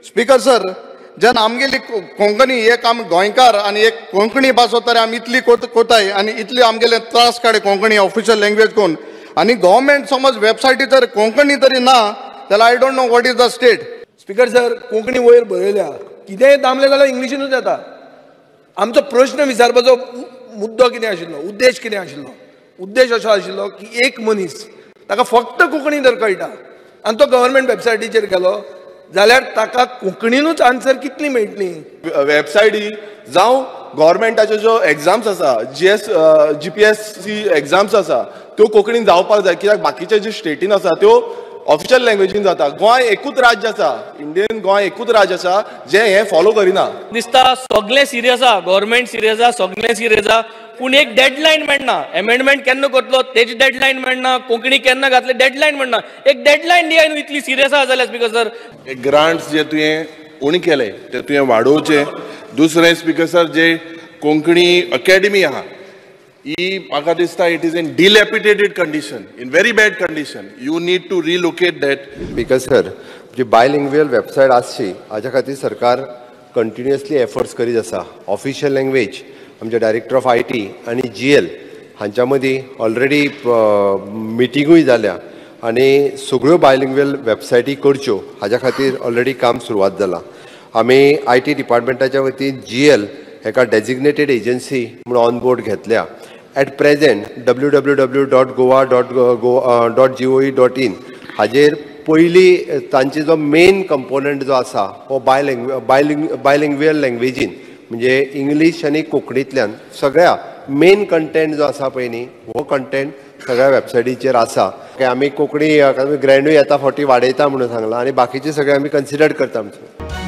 Speaker sir, जेन्ना आमगेली कोंकणी एक आमी गोंयकार आनी एक कोंकणी भास तरी आमी इतली कोताय आनी इतली आमगेले त्रास काडे कोंकणी ऑफिशियल लँग्वेज कोण आनी गव्हर्मेंट समज वेबसायटी जर कोंकणी तरी ना जाल्यार I don't know what is the state. Speaker sir, Konkani वयर बरयल्या कितेंय दामले जाल्यार इंग्लिशीनूच येता. आमचो प्रश्न विचारपाचो मुद्दो कितें आशिल्लो, उद्देश कितें आशिल्लो? उद्देश असो आशिल्लो की एक मनीस ताका फक्त कोंकणी जर कळटा आनी तो गव्हर्मेंट वेबसायटीचेर गेलो जाल्यार ताका कोंकणीनूच आन्सर कितली मेळटली. वेबसायटी जावं गव्हर्मेंटाच्यो ज्यो एग्जाम्स आसा, GPSC एग्जाम्स आसा त्यो कोंकणीन जावपाक जाय. कित्याक बाकीचे जे स्टेटीन आसा त्यो ऑफिशियल लँग्वेजीन जाता. गोंय एकूच राज्य आसा, इंडियन गोंय एकूच राज्य आसा जे हे फॉलो करिना. दिसता सगळे सिरियस आहा, गव्हर्मेंट सिरियस आहा, सगळे सिरियस आहा, पूण एक डेडलायन मेळना. अमेंडमेंट केन्ना करतलो तेजी डेडलायन मेळना, कोंकणी केन्ना घातले डेडलायन मेळना. एक डेडलायन दिया न्हू इतली सिरियस आहा जाल्यार. स्पीकर सर, ग्रांट्स जे तुवें उणे केले ते तुवें वाडोवचे. दुसरें स्पीकर सर, जे कोंकणी अकॅडमी आहा ही म्हाका दिसता it is in dilapidated condition, in very bad condition. You need to relocate that. Speaker sir, जी बायलिंग्वल वेबसायट आसची हाच्या खातीर सरकार कंटिन्युअसली एफर्ट्स करीत आसा. ऑफिशियल लँग्वेज आमचे डायरेक्टर ऑफ IT आनी GL हांच्या मदीं ऑलरेडी मिटिंगूय जाल्या आनी सगळ्यो बायलिंग्वल वेबसायटी करच्यो हाच्या खातीर ऑलरेडी काम सुरवात जाला. आमी IT डिपार्टमेंटाच्या वतीन GL एका डेजिग्नेटेड एजन्सी म्हणून ऑन बोर्ड घेतल्या. एट प्रेझेंट www.goa.gov.in हाजेर पयली तांचे जो मेन कंपोनंट जो आसा हो बायलिंग्वल लँग्वेजीन म्हणजे इंग्लीश आनी कोंकणींतल्यान सगळ्या मेन कंटेंट जो आसा पळय न्ही हो कंटेंट सगळ्या वेबसायटीचेर आसा. आमी कोंकणी ग्रँडूय येता फावटी वाडयता म्हणून सांगलां आनी बाकीचे सगळे आमी कन्सिडर करता आमचो.